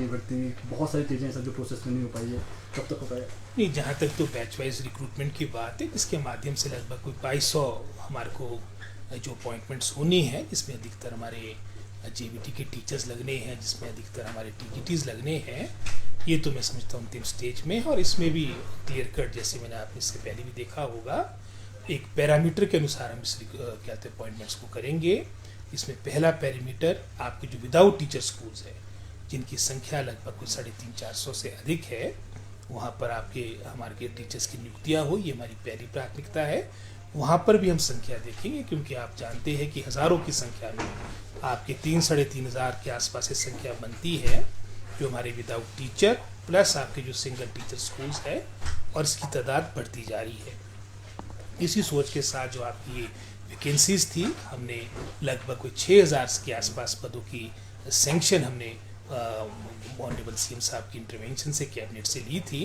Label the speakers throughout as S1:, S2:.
S1: की भर्ती, बहुत सारी चीज़ें ऐसा जो प्रोसेस में नहीं हो पाई है, कब तक हो पाएगा?
S2: नहीं, जहाँ तक तो बैच वाइज रिक्रूटमेंट की बात है, जिसके माध्यम से लगभग कोई 2200 हमारे को जो अपॉइंटमेंट्स होनी है, जिसमें अधिकतर हमारे जेबीटी के टीचर्स लगने हैं, जिसमें अधिकतर हमारे टीजीटीज लगने हैं, ये तो मैं समझता हूँ अंतिम स्टेज में है। और इसमें भी क्लियर कट, जैसे मैंने आपने इससे पहले भी देखा होगा, एक पैरामीटर के अनुसार हम इस क्या कहते हैं अपॉइंटमेंट्स को करेंगे। इसमें पहला पैरामीटर आपके जो विदाउट टीचर स्कूल्स है, जिनकी संख्या लगभग कुछ 350-400 से अधिक है, वहाँ पर आपके हमारे टीचर्स की नियुक्तियाँ हो, ये हमारी पहली प्राथमिकता है। वहाँ पर भी हम संख्या देखेंगे, क्योंकि आप जानते हैं कि हज़ारों की संख्या में आपके 3-3.5 हज़ार के आसपास से संख्या बनती है, जो हमारे विदाउट टीचर प्लस आपके जो सिंगल टीचर स्कूल्स है, और इसकी तादाद बढ़ती जा रही है। इसी सोच के साथ जो आपकी ये वैकेंसीज थी, हमने लगभग कोई 6000 के आसपास पदों की सेंक्शन हमने ऑनरेबल सीएम साहब की इंटरवेंशन से कैबिनेट से ली थी,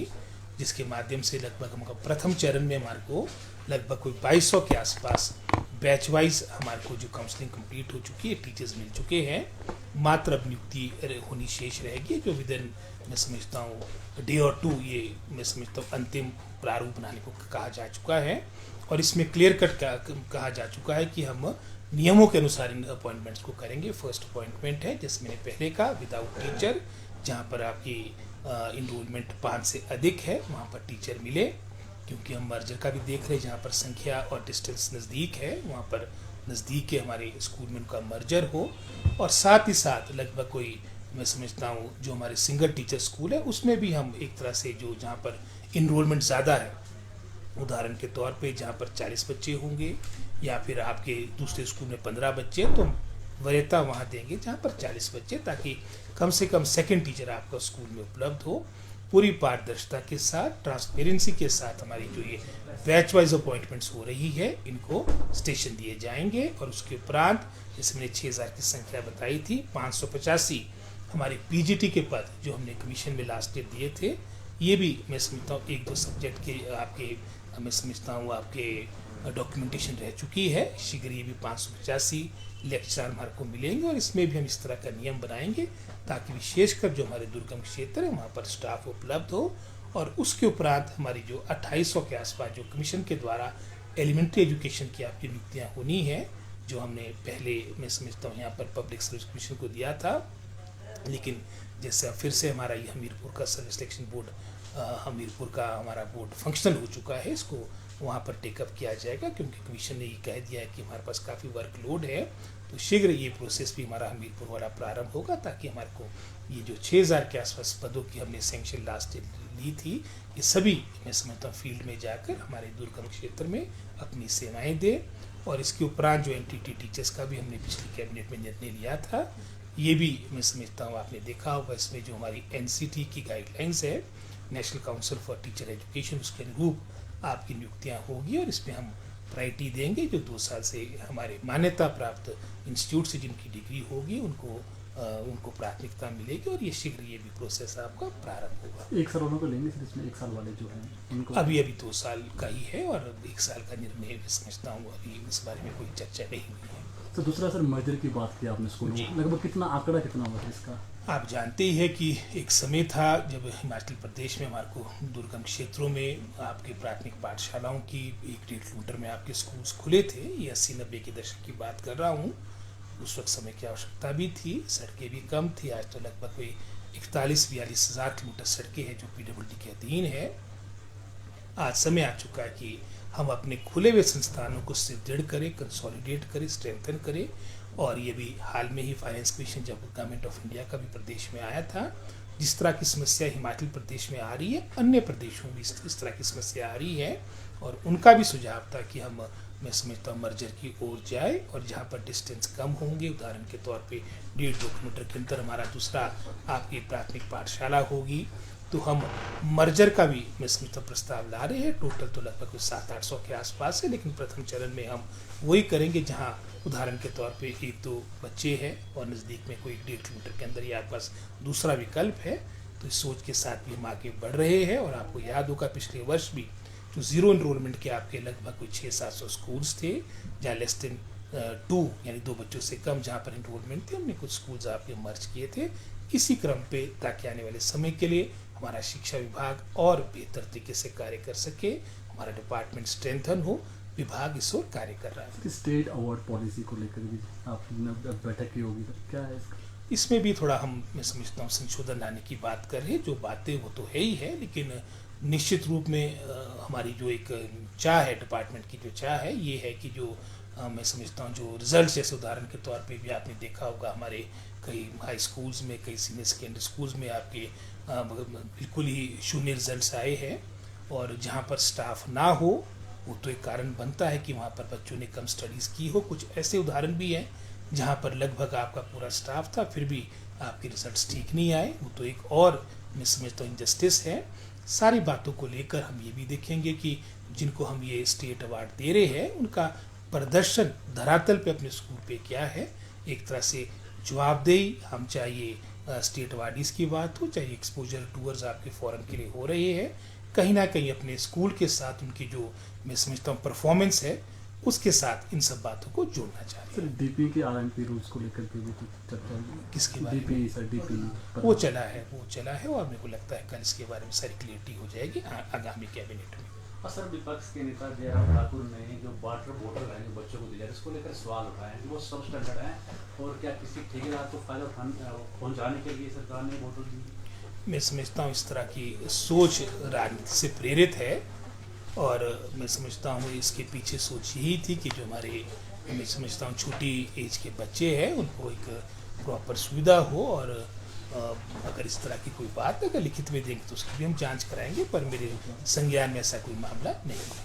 S2: जिसके माध्यम से लगभग हमको प्रथम चरण में हमारे को लगभग कोई 2200 के आसपास बैच वाइज हमारे को जो काउंसलिंग कंप्लीट हो चुकी है, टीचर्स मिल चुके हैं। मात्र अब नियुक्ति होनी शेष रहेगी, जो विद इन मैं समझता हूँ डे और 2 ये मैं समझता हूँ अंतिम प्रारूप बनाने को कहा जा चुका है। और इसमें क्लियर कट कहा जा चुका है कि हम नियमों के अनुसार इन अपॉइंटमेंट्स को करेंगे। फर्स्ट अपॉइंटमेंट है, जैसे मैंने पहले कहा, विदाउट टीचर, जहाँ पर आपकी इनरोलमेंट 5 से अधिक है, वहाँ पर टीचर मिले, क्योंकि हम मर्जर का भी देख रहे हैं, जहाँ पर संख्या और डिस्टेंस नज़दीक है, वहाँ पर नज़दीक के हमारे स्कूल में उनका मर्जर हो। और साथ ही साथ लगभग कोई मैं समझता हूँ जो हमारे सिंगल टीचर स्कूल है, उसमें भी हम एक तरह से जो जहाँ पर इनरोलमेंट ज़्यादा है, उदाहरण के तौर पे जहाँ पर 40 बच्चे होंगे, या फिर आपके दूसरे स्कूल में 15 बच्चे, तो वरीयता वहाँ देंगे जहाँ पर 40 बच्चे, ताकि कम से कम सेकंड टीचर आपका स्कूल में उपलब्ध हो। पूरी पारदर्शिता के साथ, ट्रांसपेरेंसी के साथ हमारी जो ये बैच वाइज अपॉइंटमेंट्स हो रही है, इनको स्टेशन दिए जाएंगे। और उसके उपरांत जैसे मैंने 6000 की संख्या बताई थी, 585 हमारे पीजीटी के पद जो हमने कमीशन में लास्ट ईयर दिए थे, ये भी मैं समझता हूँ 1-2 सब्जेक्ट के आपके मैं समझता हूँ आपके डॉक्यूमेंटेशन रह चुकी है। शीघ्र ये भी 585 लेक्चर हमारे को मिलेंगे, और इसमें भी हम इस तरह का नियम बनाएंगे ताकि विशेषकर जो हमारे दुर्गम क्षेत्र है, वहाँ पर स्टाफ उपलब्ध हो। और उसके उपरांत हमारी जो 2800 के आसपास जो कमीशन के द्वारा एलिमेंट्री एजुकेशन की आपकी नियुक्तियाँ होनी है, जो हमने पहले मैं समझता हूँ यहाँ पर पब्लिक सर्विस कमीशन को दिया था, लेकिन जैसे फिर से हमारा ये हमीरपुर का सर्विस सिलेक्शन बोर्ड, हमीरपुर का हमारा बोर्ड फंक्शनल हो चुका है, इसको वहाँ पर टेकअप किया जाएगा, क्योंकि कमीशन ने ये कह दिया है कि हमारे पास काफ़ी वर्कलोड है। तो शीघ्र ये प्रोसेस भी हमारा हमीरपुर वाला प्रारंभ होगा, ताकि हमारे को ये जो 6000 के आसपास पदों की हमने सेंक्शन लास्ट ली थी, ये सभी मैं समझता हूँ फील्ड में जाकर हमारे दुर्गम क्षेत्र में अपनी सेवाएँ दें। और इसके उपरांत जो एनटीटी टीचर्स का भी हमने पिछली कैबिनेट में निर्णय लिया था, ये भी मैं समझता हूँ आपने देखा होगा, इसमें जो हमारी एनसीटी की गाइडलाइंस है, national council for teacher education, उसके अनुरूप आपकी नियुक्तियाँ होगी। और इसमें हम प्रायोरिटी देंगे जो 2 साल से हमारे मान्यता प्राप्त इंस्टीट्यूट से जिनकी डिग्री होगी, उनको प्राथमिकता मिलेगी। और ये शीघ्र ये भी प्रोसेस आपका प्रारंभ होगा।
S1: 1 साल वालों को लेंगे, फिर इसमें 1 साल वाले जो हैं उनको
S2: अभी 2 साल का ही है, और 1 साल का निर्णय समझता हूँ अभी इस बारे में कोई चर्चा नहीं हुई है।
S1: तो दूसरा सर, मर्जर की बात की आपने स्कूल में, लगभग कितना आंकड़ा कितना हुआ था इसका?
S2: आप जानते ही है कि एक समय था जब हिमाचल प्रदेश में हमारे को दुर्गम क्षेत्रों में आपके प्राथमिक पाठशालाओं की 1-1.5 किलोमीटर में आपके स्कूल्स खुले थे। ये 80-90 के दशक की बात कर रहा हूँ। उस वक्त समय की आवश्यकता भी थी, सड़कें भी कम थी। आज तो लगभग कोई 41-42 हज़ार किलोमीटर सड़कें हैं जो पीडब्ल्यूडी के अधीन है। आज समय आ चुका है कि हम अपने खुले हुए संस्थानों को सुदृढ़ करें, कंसोलिडेट करें, स्ट्रेंथन करें। और ये भी हाल में ही फाइनेंस कमीशन जब गवर्नमेंट ऑफ इंडिया का भी प्रदेश में आया था, जिस तरह की समस्या हिमाचल प्रदेश में आ रही है, अन्य प्रदेशों में इस तरह की समस्या आ रही है। और उनका भी सुझाव था कि हम मैं समझता हूँ मर्जर की ओर जाए, और जहाँ पर डिस्टेंस कम होंगे, उदाहरण के तौर पे 1.5-2 किलोमीटर के अंदर हमारा दूसरा आपकी प्राथमिक पाठशाला होगी, तो हम मर्जर का भी मैं समझता प्रस्ताव ला रहे हैं। टोटल तो लगभग 700-800 के आसपास है, लेकिन प्रथम चरण में हम वही करेंगे जहाँ उदाहरण के तौर पे 1-2 बच्चे हैं और नज़दीक में कोई 1.5 किलोमीटर के अंदर ही आपके पास दूसरा विकल्प है। तो इस सोच के साथ भी हम आगे बढ़ रहे हैं। और आपको याद होगा पिछले वर्ष भी जो जीरो इनरोलमेंट के आपके लगभग कोई 600-700 स्कूल्स थे, जहाँ लेस देन 2 यानी 2 बच्चों से कम जहाँ पर इनरोलमेंट थे, हमने कुछ स्कूल्स आपके मर्ज किए थे, इसी क्रम पे, ताकि आने वाले समय के लिए हमारा शिक्षा विभाग और बेहतर तरीके से कार्य कर सके, हमारा डिपार्टमेंट स्ट्रेंथन हो, विभाग इस ओर कार्य कर रहा है।
S1: स्टेट अवार्ड पॉलिसी को लेकर भी आपने बैठक की होगी, तो क्या है इसका?
S2: इसमें भी थोड़ा मैं समझता हूँ संशोधन लाने की बात कर रहे हैं। जो बातें वो तो है ही है, लेकिन निश्चित रूप में हमारी जो एक चाह है, डिपार्टमेंट की जो चाह है, ये है कि जो मैं समझता हूँ जो रिजल्ट, जैसे उदाहरण के तौर पे भी आपने देखा होगा हमारे कई हाई स्कूल्स में, कई सीनियर सेकेंडरी स्कूल्स में आपके बिल्कुल ही शून्य रिजल्ट्स आए हैं, और जहाँ पर स्टाफ ना हो वो तो एक कारण बनता है कि वहाँ पर बच्चों ने कम स्टडीज़ की हो। कुछ ऐसे उदाहरण भी हैं जहाँ पर लगभग आपका पूरा स्टाफ था, फिर भी आपके रिजल्ट्स ठीक नहीं आए, वो तो एक और मैं समझता हूँ इनजस्टिस है। सारी बातों को लेकर हम ये भी देखेंगे कि जिनको हम ये स्टेट अवार्ड दे रहे हैं उनका प्रदर्शन धरातल पे अपने स्कूल पे क्या है, एक तरह से जवाबदेही। हम चाहिए स्टेट अवार्डीज़ की बात हो, चाहे एक्सपोजर टूर्स आपके फॉरेन के लिए हो रहे हैं, कहीं ना कहीं अपने स्कूल के साथ उनकी जो मैं समझता हूँ परफॉर्मेंस है, उसके साथ इन सब बातों को जोड़ना चाहिए।
S1: सर डीपी के आरएमपी रूल्स को लेकर के भी कुछ चर्चा हुई?
S2: किसके बारे में?
S1: डीपी सर, डीपी
S2: वो चला है और मेरे को लगता है कल इसके बारे में सारी क्लियरिटी हो जाएगी आगामी कैबिनेट में।
S3: और सर विपक्ष के नेता जयराम ठाकुर ने जो वाटर बोतल है जो बच्चों को दी जा रही है, इसको लेकर सवाल उठाए हैं कि वो सब स्टैंडर्ड है, और क्या किसी ठेकेदार को फायदा पहुंचाने के लिए सरकार ने बोतल दी?
S2: मैं समझता हूँ इस तरह की सोच राजनीति से प्रेरित है, और मैं समझता हूँ इसके पीछे सोच यही थी कि जो हमारे मैं समझता हूँ छोटी एज के बच्चे हैं उनको एक प्रॉपर सुविधा हो, और अगर इस तरह की कोई बात अगर लिखित में देंगे तो उसकी भी हम जांच कराएंगे, पर मेरे संज्ञान में ऐसा कोई मामला नहीं है।